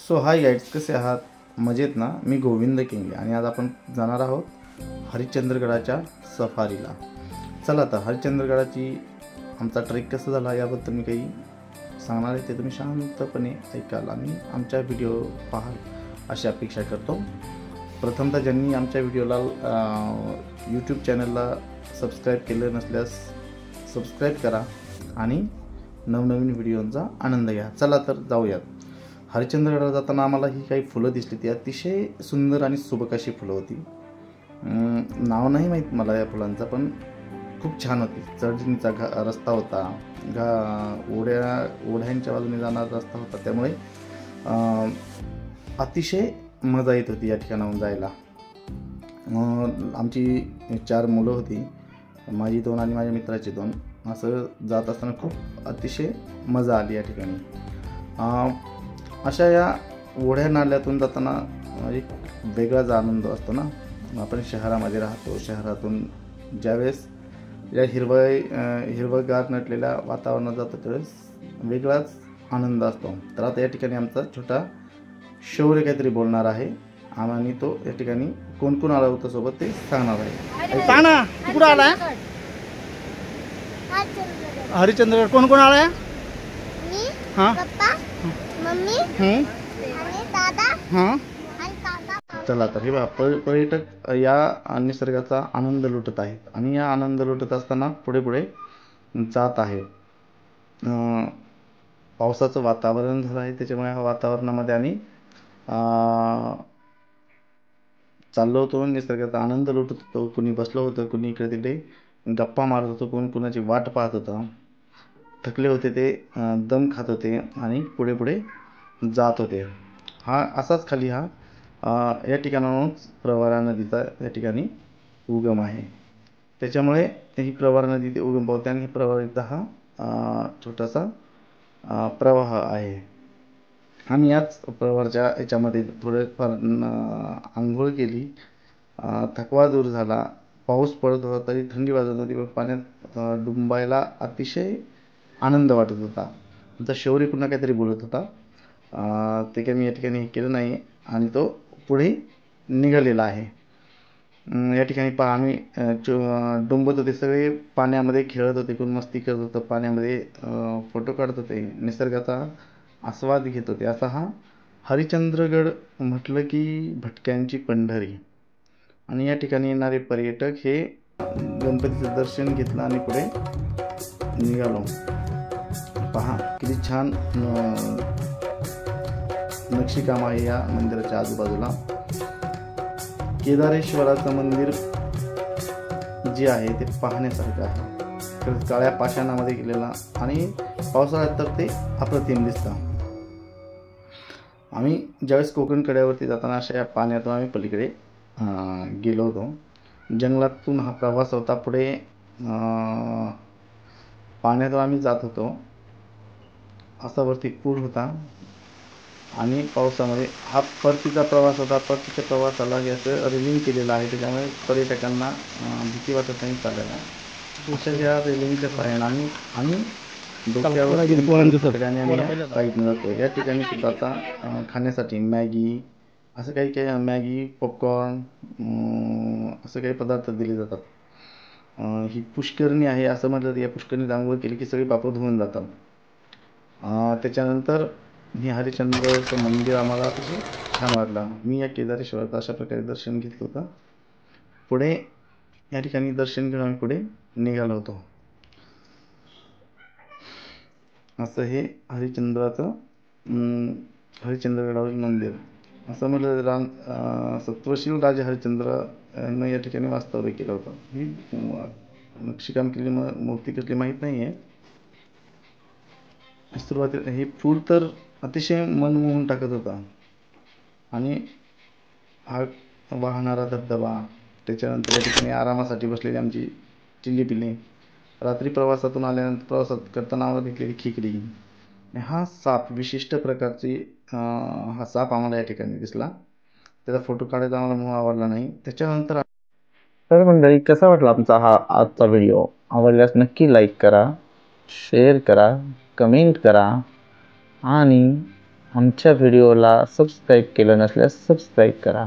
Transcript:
So हाय guides, कसे आहात? मजेत ना? मी गोविंद किंगले आणि आज आपण जाणार आहोत हरिश्चंद्रगडाच्या सफारीला. चला तर हरिश्चंद्रगडाची आमचा ट्रेक कसा झाला याबद्दल मी काही सांगणार आहे, ते तुम्ही शांतपणे ऐकाल आणि आमच्या व्हिडिओ पाहाल अशी अपेक्षा करतो. प्रथमतः ज्यांनी आमच्या व्हिडिओला यूट्यूब चॅनलला सबस्क्राईब केलं नसल्यास सबस्क्राईब करा आणि नवनवीन व्हिडिओंचा आनंद घ्या. चला तर जाऊयात. हरिश्चंद्रगडाला जाताना आम्हाला ही काही फुलं दिसली, ती अतिशय सुंदर आणि सुबक अशी फुलं होती. नाव नाही माहीत मला या फुलांचं, पण खूप छान होती. चढणीचा रस्ता होता, ओढ्यांच्या बाजूने जाणारा रस्ता होता, त्यामुळे अतिशय मजा येत होती या ठिकाणाहून जायला. आमची 4 मुलं होती, माझी 2 आणि माझ्या मित्राची 2. असं जात असताना खूप अतिशय मजा आली या ठिकाणी. अशा या ओढ्या नाल्यातून जाताना एक वेगळाच आनंद असतो ना. आपण शहरामध्ये राहतो, शहरातून ज्यावेळेस या हिरवगार नटलेल्या वातावरणात जातो त्यावेळेस वेगळाच आनंद असतो. तर आता या ठिकाणी आमचा छोटा शौर्य काहीतरी बोलणार आहे आणि तो या ठिकाणी कोण कोण आलं होतं सोबत ते सांगणार आहे. सांग ना, तू कुठं आलाय? हरिश्चंद्रगड. कोण कोण आलाय? मी, हां पप्पा, मम्मी आणि दादा आणि काका. चला तर हे बघा, पर्यटक या निसर्गाचा आनंद लुटत आहेत आणि या आनंद लुटत असताना पुढे पुढे जात आहेत. पावसाचं वातावरण झालं आहे, त्याच्यामुळे ह्या वातावरणामध्ये आम्ही चाललो होतो, निसर्गाचा आनंद लुटत होतो. कुणी बसलो होतं, कुणी इकडे तिकडे गप्पा मारत होतो, कोण कुणाची वाट पाहत होतं. थकले होते ते दम खात होते आणि पुढे पुढे जात होते. असाच खाली या ठिकाणाहून प्रवरा नदीचा या ठिकाणी उगम आहे. त्याच्यामुळे ही प्रवरा नदी उगम पावते आणि प्रवरा नदीचा हा छोटासा प्रवाह आहे. आम्ही याच प्रवाराच्या याच्यामध्ये थोडेफार आंघोळ केली, थकवा दूर झाला. पाऊस पडत होता तरी थंडी वाजत होती, पण पाण्यात डुंबायला अतिशय आनंद वाटत होता. आमचा शौर्य पुन्हा काहीतरी बोलत होता, ते काही मी या ठिकाणी हे केलं नाही आणि तो पुढे निघालेला आहे. या ठिकाणी आम्ही डुंबत होते, सगळे पाण्यामध्ये खेळत होते, कोण मस्ती करत होतं, पाण्यामध्ये फोटो काढत होते, निसर्गाचा आस्वाद घेत होते. असा हा हरिश्चंद्रगड म्हटलं की भटक्यांची पंढरी. आणि या ठिकाणी येणारे पर्यटक हे गणपतीचं दर्शन घेतलं आणि पुढे निघालो. पहा किती छान नक्षीकाम आहे या मंदिराच्या आजूबाजूला. केदारेश्वराचं मंदिर जे आहे ते पाहण्यासारखं आहे. खरंच काळ्या पाषाणामध्ये केलेला आणि पावसाळ्यात तर ते अप्रतिम दिसतं. आम्ही ज्यावेळेस कोकण कड्यावरती जाताना अशा या पाण्यातून आम्ही पलीकडे गेलो होतो. जंगलातून हा प्रवास होता. पुढे पाण्यातून आम्ही जात होतो. असा वरती पूर होता आणि पावसामध्ये हा परतीचा प्रवास होता. परतीच्या प्रवासाला हे असं रेलिंग केलेलं आहे, त्याच्यामुळे पर्यटकांना भीती वाटत नाही चालायला. अशा या रेलिंगच्या सहाय्याने आम्ही डोक्यावर काहीच जातो. या ठिकाणी सुद्धा आता खाण्यासाठी मॅगी, असं काही मॅगी, पॉपकॉर्न असं काही पदार्थ दिले जातात. ही पुष्करणी आहे असं म्हटलं तर या पुष्करणीत आंघोळ केली की सगळी पापं धुवून जातात. त्याच्यानंतर हे हरिश्चंद्रचं मंदिर आम्हाला अतिशय छान वाटलं. मी या केदारेश्वराचं अशा प्रकारे दर्शन घेतलं होतं. पुढे या ठिकाणी दर्शन घेऊन आम्ही पुढे निघालो होतो. असं हे हरिश्चंद्रगडावरील मंदिर. असं म्हटलं सत्वशील राजे हरिश्चंद्र यांनी या ठिकाणी वास्तव्य केलं होतं. ही नक्षीकाम केलेली मूर्ती कसली माहीत नाही आहे. सुरुवातीला हे फूल तर अतिशय मन मोहून टाकत होता आणि हा वाहणारा धबधबा, त्याच्यानंतर या ठिकाणी आरामासाठी बसलेली आमची चिल्ली-पिल्ली, रात्री प्रवासातून आल्यानंतर प्रवासात करताना आम्हाला भेटलेली खेकडी, हा साप, विशिष्ट प्रकारची हा साप आम्हाला या ठिकाणी दिसला. त्याचा फोटो काढायचा आम्हाला म्हणून आवडला नाही. त्याच्यानंतर तर मंडळी, कसा वाटला आमचा हा आजचा व्हिडिओ? आवडल्यास नक्की लाईक करा, शेअर करा, कमेंट करा आणि आमच्या व्हिडिओला सबस्क्राईब केलं नसल्यास सबस्क्राईब करा.